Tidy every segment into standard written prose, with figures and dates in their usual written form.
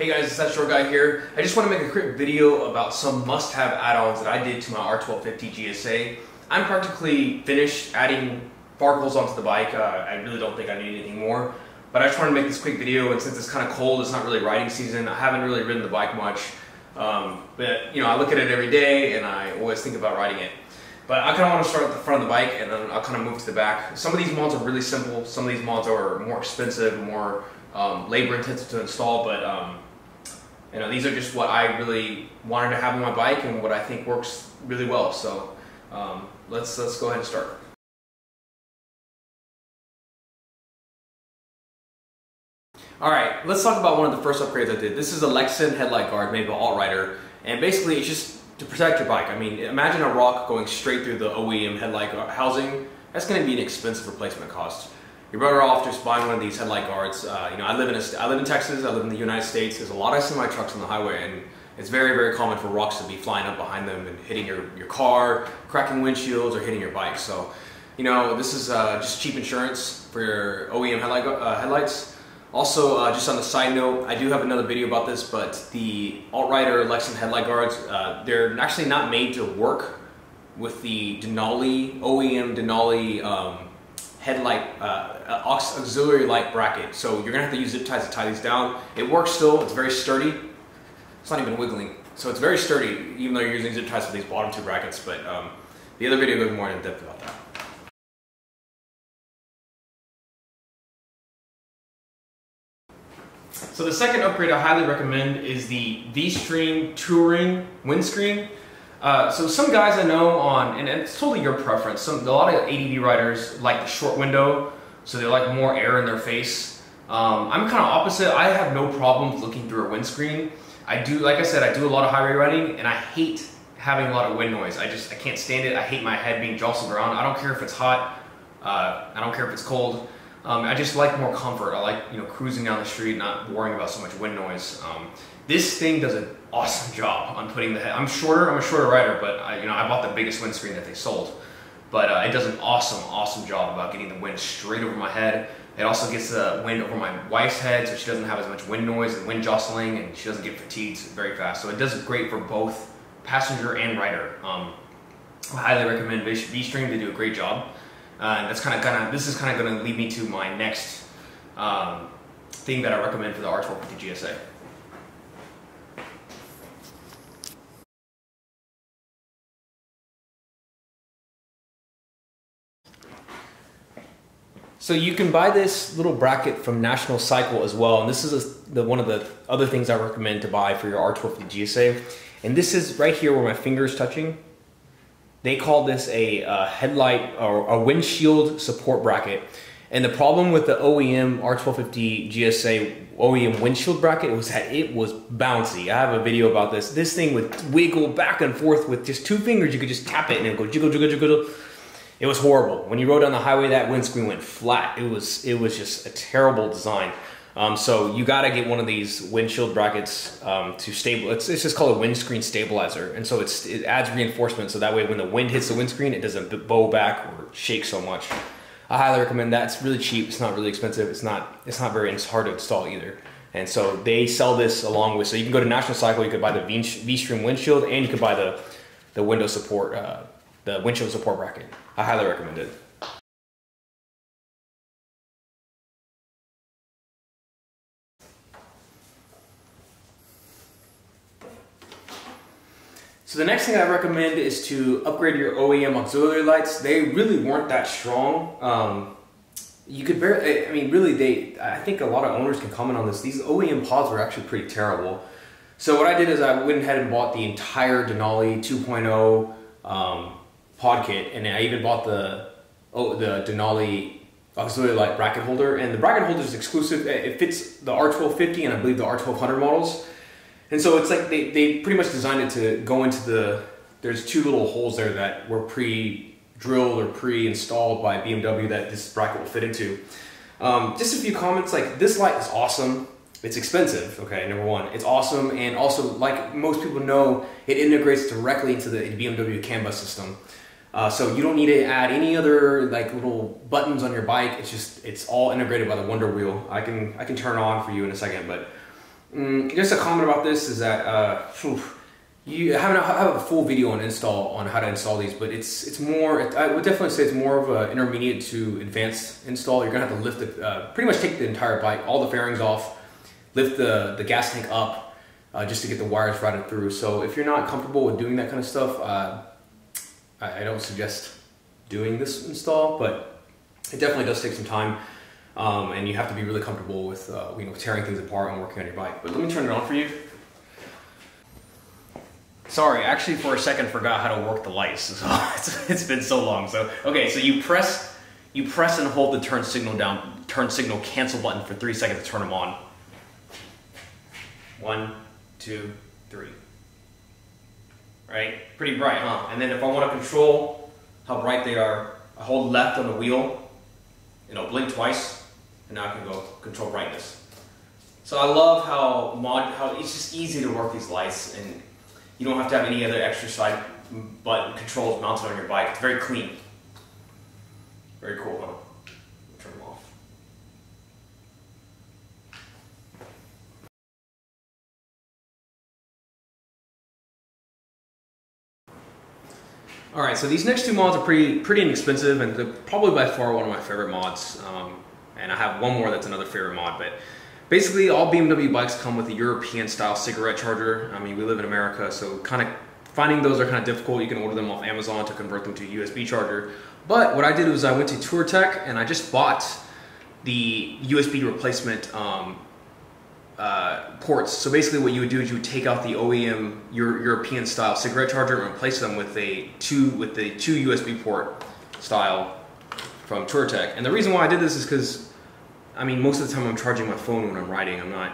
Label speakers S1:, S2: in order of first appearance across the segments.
S1: Hey guys, it's that short guy here. I just want to make a quick video about some must-have add-ons that I did to my R1250GSA. I'm practically finished adding sparkles onto the bike. I really don't think I need anything more, but I just wanted to make this quick video, and since it's kind of cold, it's not really riding season, I haven't really ridden the bike much. But you know, I look at it every day and I always think about riding it. But I kind of want to start at the front of the bike and then I'll kind of move to the back. Some of these mods are really simple, some of these mods are more expensive, more labor intensive to install, but you know, these are just what I really wanted to have on my bike and what I think works really well. So let's go ahead and start. Alright, let's talk about one of the first upgrades I did. This is a Lexan headlight guard made by Altrider, and basically it's just to protect your bike. I mean, imagine a rock going straight through the OEM headlight housing. That's going to be an expensive replacement cost. You're better off just buying one of these headlight guards. You know, I live in Texas, I live in the United States. There's a lot of semi trucks on the highway, and it's very, very common for rocks to be flying up behind them and hitting your car, cracking windshields, or hitting your bike. So, you know, this is just cheap insurance for your OEM headlights. Also, just on the side note, I do have another video about this, but the Altrider Lexan headlight guards, they're actually not made to work with the Denali, OEM Denali headlight auxiliary light bracket. So you're gonna have to use zip ties to tie these down. It works still, it's very sturdy. It's not even wiggling. So it's very sturdy, even though you're using zip ties for these bottom two brackets, but the other video goes more in depth about that. So the second upgrade I highly recommend is the VStream touring windscreen. So some guys I know and it's totally your preference, a lot of ADV riders like the short window, so they like more air in their face. I'm kind of opposite. I have no problems looking through a windscreen. Like I said, I do a lot of highway riding, and I hate having a lot of wind noise. I can't stand it. I hate my head being jostled around. I don't care if it's hot. I don't care if it's cold. I just like more comfort. I like, you know, cruising down the street, not worrying about so much wind noise. This thing does an awesome job on putting the head. I'm a shorter rider, but I bought the biggest windscreen that they sold. But it does an awesome job about getting the wind straight over my head. It also gets the wind over my wife's head, so she doesn't have as much wind noise and wind jostling, and she doesn't get fatigued very fast. So it does great for both passenger and rider. I highly recommend VStream. They do a great job. And this is kind of going to lead me to my next thing that I recommend for the R1250GSA. So you can buy this little bracket from National Cycle as well, and this is one of the other things I recommend to buy for your R1250GSA. And this is right here where my finger is touching. They call this a headlight or a windshield support bracket. And the problem with the OEM R1250GSA OEM windshield bracket was that it was bouncy. I have a video about this. This thing would wiggle back and forth with just two fingers. You could just tap it and it would go jiggle, jiggle, jiggle. It was horrible. When you rode down the highway, that windscreen went flat. It was just a terrible design. So you gotta get one of these windshield brackets to stable. It's just called a windscreen stabilizer, and so it adds reinforcement, so that way when the wind hits the windscreen, it doesn't bow back or shake so much. I highly recommend that. It's really cheap. It's not really expensive. It's hard to install either. And so they sell this along with. So you can go to National Cycle. You could buy the VStream windshield, and you could buy the window support, the windshield support bracket. I highly recommend it. So the next thing I recommend is to upgrade your OEM auxiliary lights. They really weren't that strong. You could barely, I mean, really, I think a lot of owners can comment on this. These OEM pods were actually pretty terrible. So what I did is I went ahead and bought the entire Denali 2.0 pod kit, and I even bought the Denali auxiliary light bracket holder. And the bracket holder is exclusive. It fits the R1250 and I believe the R1200 models. And so it's like they pretty much designed it to go into there's two little holes there that were pre-drilled or pre-installed by BMW that this bracket will fit into. Just a few comments, like, this light is awesome. It's expensive, okay, number one. It's awesome, and also, like most people know, it integrates directly into the BMW CAN bus system. So you don't need to add any other like little buttons on your bike. It's all integrated by the Wonder Wheel. I can turn it on for you in a second, but Just a comment about this is that you have a full video on how to install these, but it's more. I would definitely say it's more of an intermediate to advanced install. You're gonna have to lift pretty much take the entire bike, all the fairings off, lift the gas tank up, just to get the wires routed through. So if you're not comfortable with doing that kind of stuff, I don't suggest doing this install, but it definitely does take some time. And you have to be really comfortable with tearing things apart and working on your bike. But let me turn it on for you. Sorry, actually for a second forgot how to work the lights. So it's been so long. So okay, so you press and hold the turn signal cancel button for 3 seconds to turn them on. 1, 2, 3. Right? Pretty bright, huh? And then if I want to control how bright they are, I hold left on the wheel, and I'll blink twice, and now I can go control brightness. So I love how it's just easy to work these lights, and you don't have to have any other extra side button controls mounted on your bike. It's very clean. Very cool, huh? Turn them off. All right, so these next two mods are pretty inexpensive, and they're probably by far one of my favorite mods. And I have one more that's another favorite mod, but basically all BMW bikes come with a European style cigarette charger. I mean, we live in America, so kind of finding those are kind of difficult. You can order them off Amazon to convert them to a USB charger. But what I did was I went to Touratech and I just bought the USB replacement ports. So basically what you would do is you would take out the OEM European style cigarette charger and replace them with the two USB port style from Touratech. And the reason why I did this is because, I mean, most of the time I'm charging my phone when I'm riding. I'm not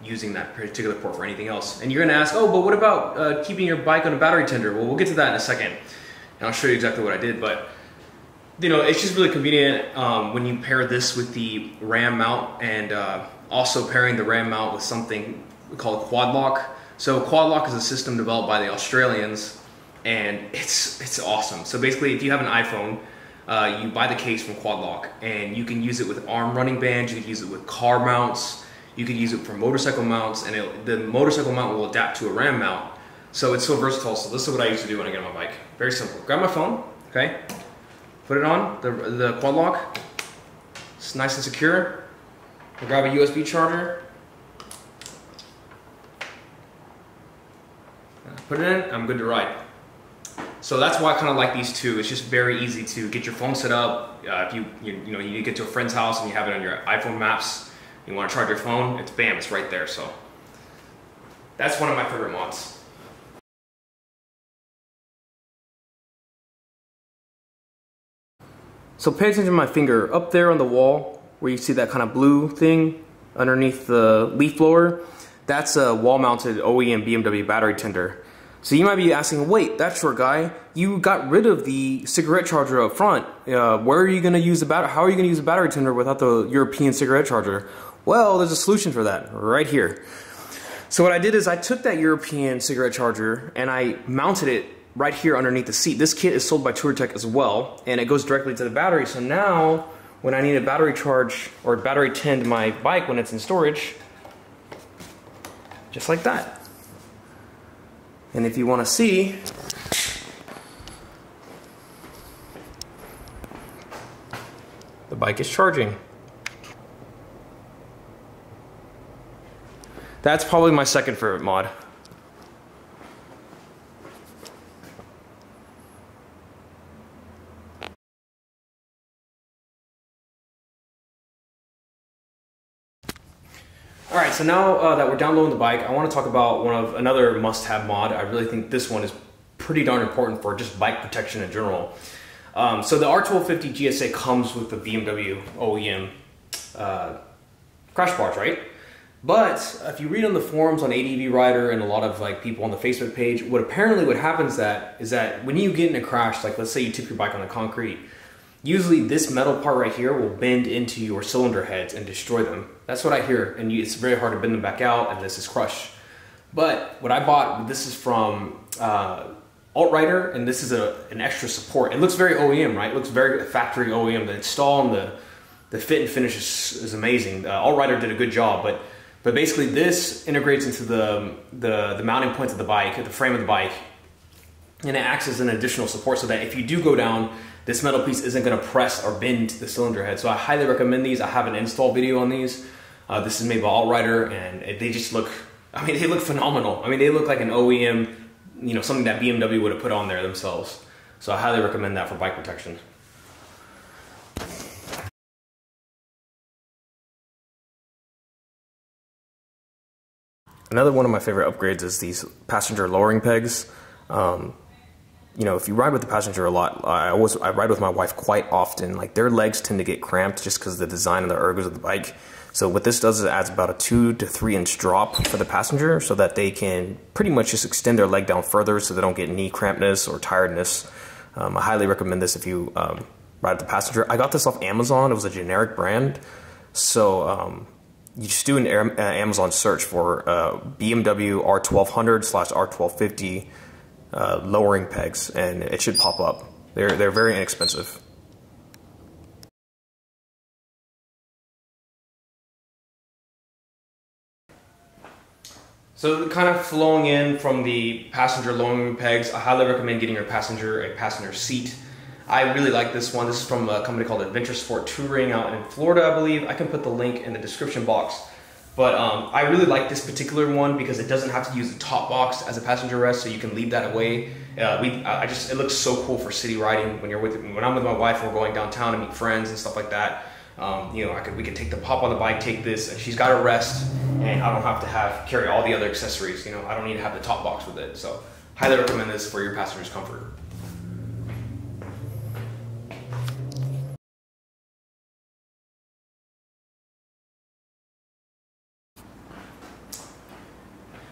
S1: using that particular port for anything else. And you're gonna ask, oh, but what about keeping your bike on a battery tender? Well, we'll get to that in a second. And I'll show you exactly what I did. But you know, it's just really convenient when you pair this with the RAM mount, and also pairing the RAM mount with something called Quad Lock. So Quad Lock is a system developed by the Australians, and it's awesome. So basically, if you have an iPhone, you buy the case from Quad Lock, and you can use it with arm running bands, you can use it with car mounts, you can use it for motorcycle mounts, and the motorcycle mount will adapt to a RAM mount. So it's so versatile. So this is what I used to do when I get on my bike. Very simple. Grab my phone, okay? Put it on, the Quad Lock. It's nice and secure. I'll grab a USB charger. Put it in, I'm good to ride. So that's why I kind of like these two. It's just very easy to get your phone set up. If you need to get to a friend's house and you have it on your iPhone maps, you want to charge your phone, it's bam, it's right there. So that's one of my favorite mods. So pay attention to my finger up there on the wall where you see that kind of blue thing underneath the leaf blower. That's a wall-mounted OEM BMW battery tender. So you might be asking, wait, that short guy, you got rid of the cigarette charger up front. Where are you going to use the battery? How are you going to use a battery tender without the European cigarette charger? Well, there's a solution for that right here. So what I did is I took that European cigarette charger and I mounted it right here underneath the seat. This kit is sold by Touratech as well, and it goes directly to the battery. So now, when I need a battery charge or battery tend my bike when it's in storage, just like that. And if you want to see, the bike is charging. That's probably my second favorite mod. Alright, so now that we're downloading the bike, I want to talk about another must-have mod. I really think this one is pretty darn important for just bike protection in general. So the R1250GSA comes with the BMW OEM crash bars, right? But if you read on the forums on ADV Rider and a lot of people on the Facebook page, what happens is that when you get in a crash, like let's say you tip your bike on the concrete, usually this metal part right here will bend into your cylinder heads and destroy them. That's what I hear, and it's very hard to bend them back out, and this is crushed. But what I bought, this is from Altrider, and this is an extra support. It looks very OEM, right? It looks very factory OEM. The install and the fit and finish is amazing. Altrider did a good job, but But basically this integrates into the mounting points of the bike, the frame of the bike, and it acts as an additional support so that if you do go down, this metal piece isn't gonna press or bend the cylinder head. So I highly recommend these. I have an install video on these. This is made by Altrider, and they just look, I mean, they look phenomenal. I mean, they look like an OEM, you know, something that BMW would have put on there themselves. So I highly recommend that for bike protection. Another one of my favorite upgrades is these passenger lowering pegs. You know, if you ride with the passenger a lot, I ride with my wife quite often. Like, their legs tend to get cramped just because of the design and the ergos of the bike. So what this does is it adds about a 2 to 3 inch drop for the passenger so that they can pretty much just extend their leg down further so they don't get knee crampness or tiredness. I highly recommend this if you ride with the passenger. I got this off Amazon. It was a generic brand. So you just do an Amazon search for BMW R1200/R1250 lowering pegs, and it should pop up. They're very inexpensive. So kind of flowing in from the passenger lowering pegs, I highly recommend getting your passenger a passenger seat. I really like this one. This is from a company called Adventure Sport Touring out in Florida, I believe. I can put the link in the description box. But I really like this particular one because it doesn't have to use the top box as a passenger rest, so you can leave that away. It looks so cool for city riding when I'm with my wife and we're going downtown to meet friends and stuff like that. You know, we could take the pop on the bike, take this, and she's got a rest, and I don't have to carry all the other accessories. You know, I don't need to have the top box with it. So, highly recommend this for your passenger's comfort.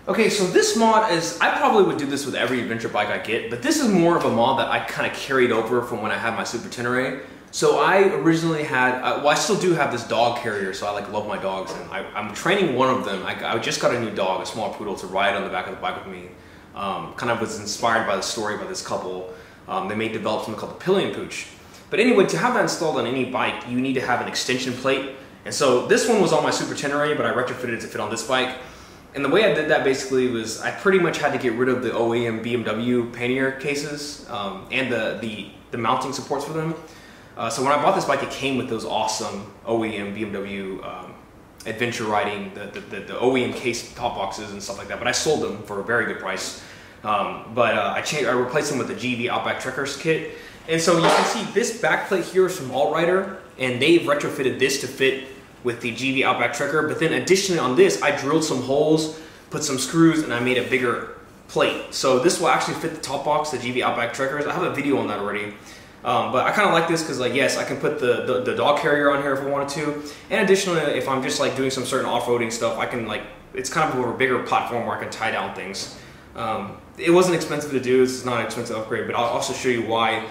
S1: Okay, so this mod is, I probably would do this with every adventure bike I get, but this is more of a mod that I kind of carried over from when I had my Super Tenere. So I originally had, well, I still do have this dog carrier, so I love my dogs, and I'm training one of them. I just got a new dog, a small poodle, to ride on the back of the bike with me. Kind of was inspired by the story by this couple. They developed something called the Pillion Pooch. But anyway, to have that installed on any bike, you need to have an extension plate. And so this one was on my Super Tenere, but I retrofitted it to fit on this bike. And the way I did that basically was I pretty much had to get rid of the OEM BMW pannier cases and the mounting supports for them. So when I bought this bike, it came with those awesome OEM BMW adventure riding, the OEM case top boxes and stuff like that. But I sold them for a very good price. I replaced them with the GV Outback Trekkers kit. And so you can see this back plate here is from Altrider, and they've retrofitted this to fit with the GV Outback Trekker, but then additionally on this, I drilled some holes, put some screws, and I made a bigger plate. So this will actually fit the top box, the GV Outback Trekkers. I have a video on that already. But I kind of like this because, like, yes, I can put the dog carrier on here if I wanted to. And additionally, if I'm just like doing some certain off-roading stuff, I can it's kind of a bigger platform where I can tie down things. It wasn't expensive to do, this is not an expensive upgrade, but I'll also show you why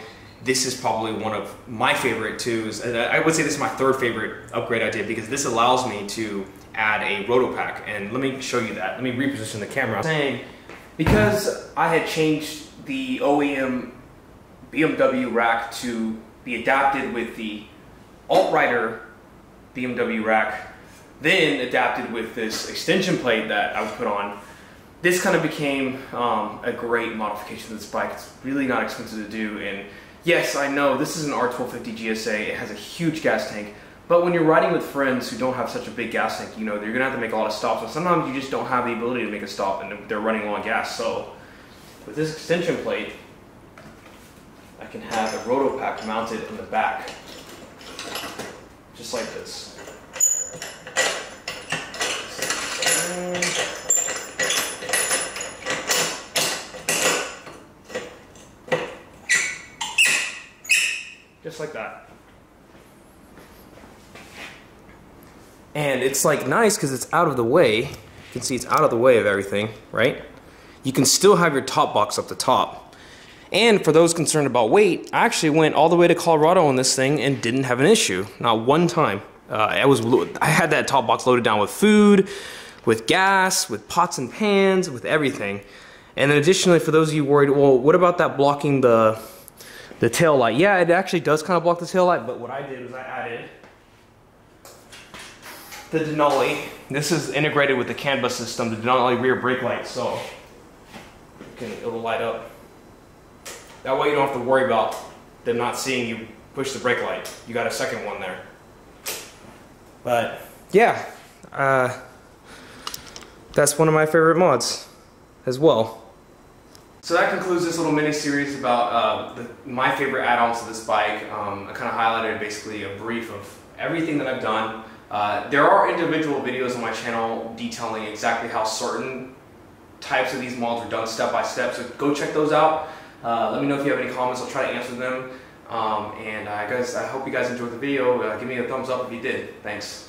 S1: this is probably one of my favorite too. I would say this is my third favorite upgrade I did because this allows me to add a Rotopack. And let me show you that. Let me reposition the camera. Because I had changed the OEM BMW rack to be adapted with the Altrider BMW rack, then adapted with this extension plate that I would put on, this kind of became a great modification to this bike. It's really not expensive to do, and yes, I know this is an R1250GSA. It has a huge gas tank, but when you're riding with friends who don't have such a big gas tank, you know, you're gonna have to make a lot of stops, and sometimes you just don't have the ability to make a stop and they're running low on gas. So with this extension plate, I can have a Rotopack mounted in the back, just like this. Just like that. And it's like nice because it's out of the way. You can see it's out of the way of everything, right? You can still have your top box up the top. And for those concerned about weight, I actually went all the way to Colorado on this thing and didn't have an issue. Not one time. I had that top box loaded down with food, with gas, with pots and pans, with everything. And then additionally, for those of you worried, well, what about that blocking the tail light? Yeah, it actually does kind of block the tail light, but what I did was I added the Denali. This is integrated with the CAN bus system, the Denali rear brake light, so it'll light up. That way you don't have to worry about them not seeing you push the brake light. You got a second one there. But yeah, that's one of my favorite mods as well. So that concludes this little mini series about my favorite add-ons to this bike. I kind of highlighted basically a brief of everything that I've done. There are individual videos on my channel detailing exactly how certain types of these mods are done step by step, so go check those out. Let me know if you have any comments, I'll try to answer them. And I hope you guys enjoyed the video. Give me a thumbs up if you did. Thanks.